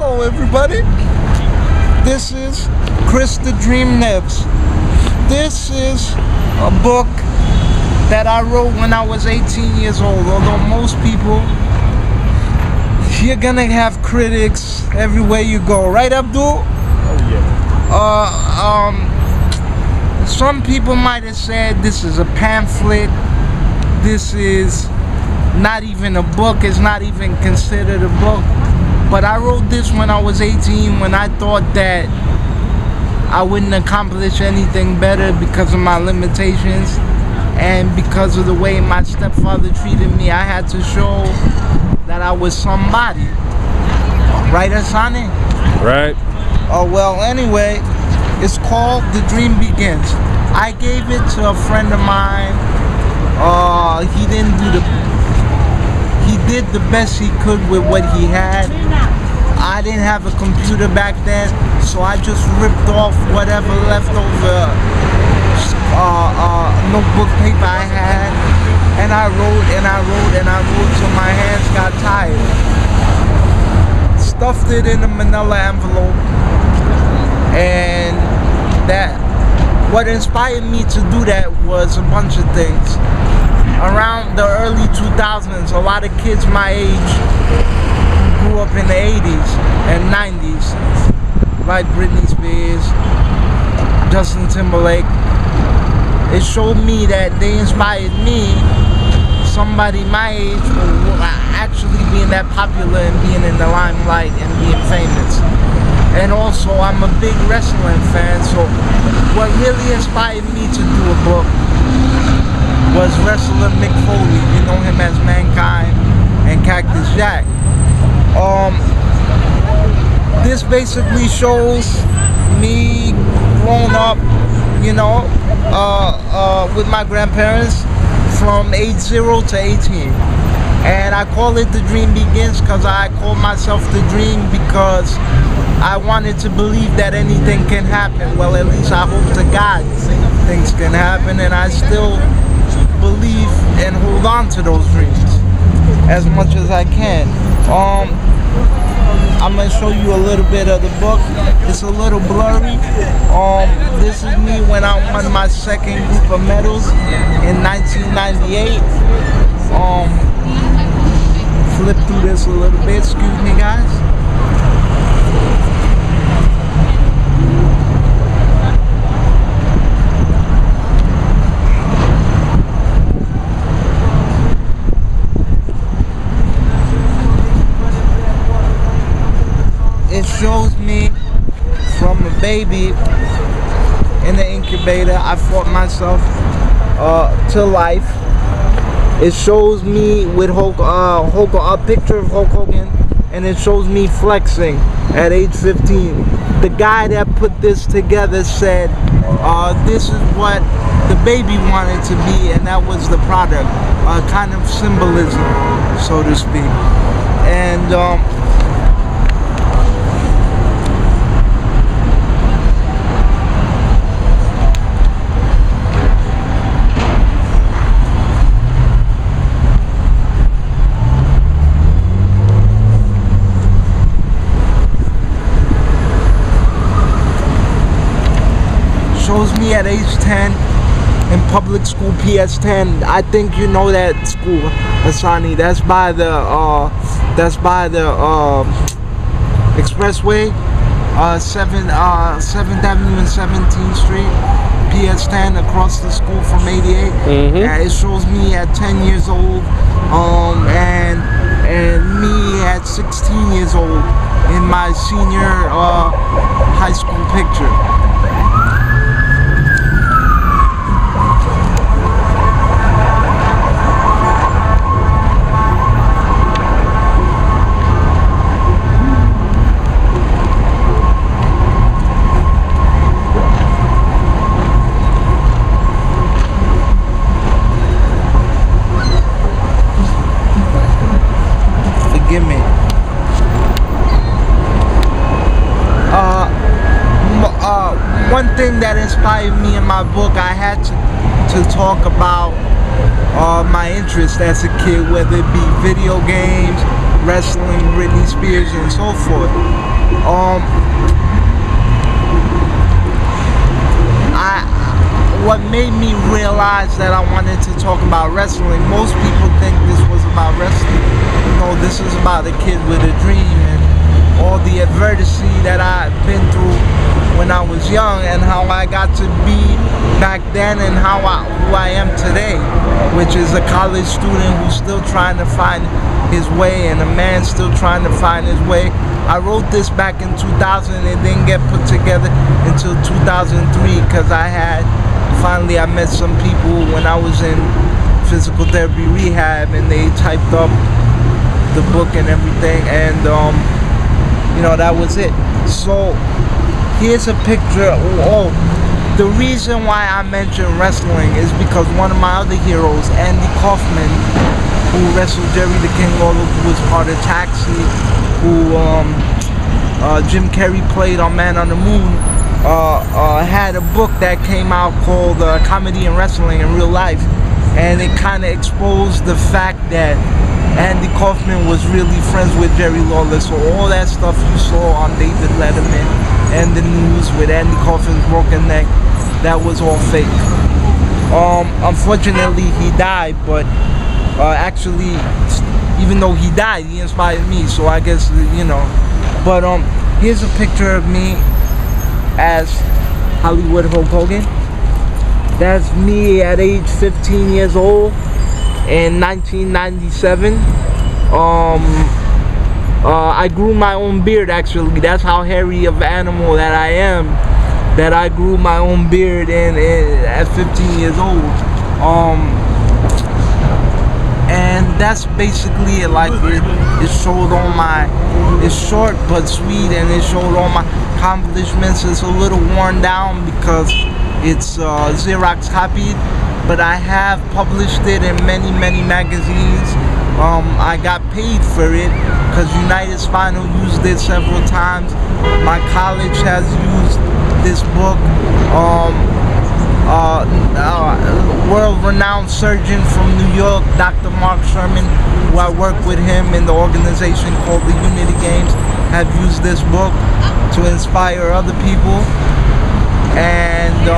Hello everybody, this is Chris the Dream Neves. This is a book that I wrote when I was 18 years old. Although most people, you're gonna have critics everywhere you go, right Abdul? Oh yeah. Some people might have said this is a pamphlet, this is not even a book, it's not even considered a book. But I wrote this when I was 18, when I thought that I wouldn't accomplish anything better because of my limitations and because of the way my stepfather treated me. I had to show that I was somebody. Right, Asani? Right. Oh, well, anyway, it's called The Dream Begins. I gave it to a friend of mine. He did the best he could with what he had. I didn't have a computer back then, so I just ripped off whatever leftover notebook paper I had, and I wrote till my hands got tired. Stuffed it in a manila envelope, and what inspired me to do that was a bunch of things. Around the early 2000s, a lot of kids my age who grew up in the 80s and 90s, like Britney Spears, Justin Timberlake, it showed me that they inspired me, somebody my age, for actually being that popular and being in the limelight and being famous. And also, I'm a big wrestling fan, so what really inspired me to do a book was wrestler Mick Foley. You know him as Mankind and Cactus Jack. This basically shows me grown up, you know, with my grandparents from age 0 to 18. And I call it The Dream Begins because I call myself The Dream because I wanted to believe that anything can happen. Well, at least I hope to God things can happen, and I still believe and hold on to those dreams as much as I can. I'm gonna show you a little bit of the book. It's a little blurry. This is me when I won my second group of medals in 1998. Flip through this a little bit, excuse me guys. It shows me from a baby in the incubator. I fought myself to life. It shows me with a picture of Hulk Hogan, and it shows me flexing at age 15. The guy that put this together said this is what the baby wanted to be, and that was the product, kind of symbolism, so to speak. And shows me at age 10 in public school, PS10. I think you know that school, Asani. That's by the expressway, 7th Avenue and 17th Street. PS10 across the school from 88. It shows me at 10 years old, and me at 16 years old in my senior high school picture. One thing that inspired me in my book, I had to talk about my interest as a kid, whether it be video games, wrestling, Britney Spears, and so forth. Um, what made me realize that I wanted to talk about wrestling, most people think this was about wrestling. No, this is about a kid with a dream and all the adversity that I've been through when I was young and how I got to be back then and who I am today, which is a college student who's still trying to find his way and a man still trying to find his way. I wrote this back in 2000 and didn't get put together until 2003 because finally I met some people when I was in physical therapy rehab and they typed up the book and everything, and that was it. So here's a picture. The reason why I mention wrestling is because one of my other heroes, Andy Kaufman, who wrestled Jerry the King Lawler, who was part of Taxi, who Jim Carrey played on Man on the Moon, had a book that came out called Comedy and Wrestling in Real Life, and it kind of exposed the fact that Andy Kaufman was really friends with Jerry Lawler. So all that stuff you saw on David Letterman and the news with Andy Kaufman's broken neck, that was all fake. Unfortunately he died, but actually, even though he died, he inspired me, so I guess, but here's a picture of me as Hollywood Hulk Hogan. That's me at age 15 years old in 1997. I grew my own beard, actually. That's how hairy of animal that I am, that I grew my own beard at 15 years old. And that's basically it. Like it showed all it's short but sweet, and it showed all my accomplishments. It's a little worn down because it's Xerox copied, but I have published it in many magazines. I got paid for it because United Spinal used it several times. My college has used this book. World-renowned surgeon from New York, Dr. Mark Sherman, who I work with him in the organization called the Unity Games, have used this book to inspire other people. And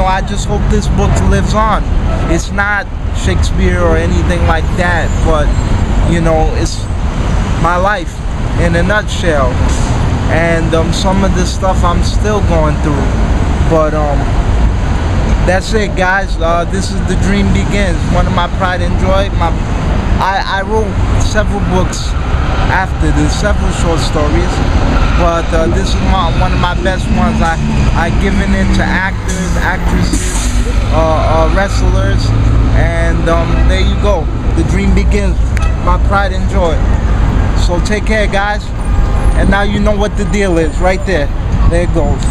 I just hope this book lives on. It's not Shakespeare or anything like that, but it's my life in a nutshell. And some of the stuff I'm still going through, but that's it, guys. This is The Dream Begins, one of my pride and joy. I wrote several books after this, several short stories, but this is one of my best ones. I given it to actors, actresses, wrestlers, and there you go. The Dream Begins, my pride and joy. So take care, guys. And now you know what the deal is, right there. There it goes.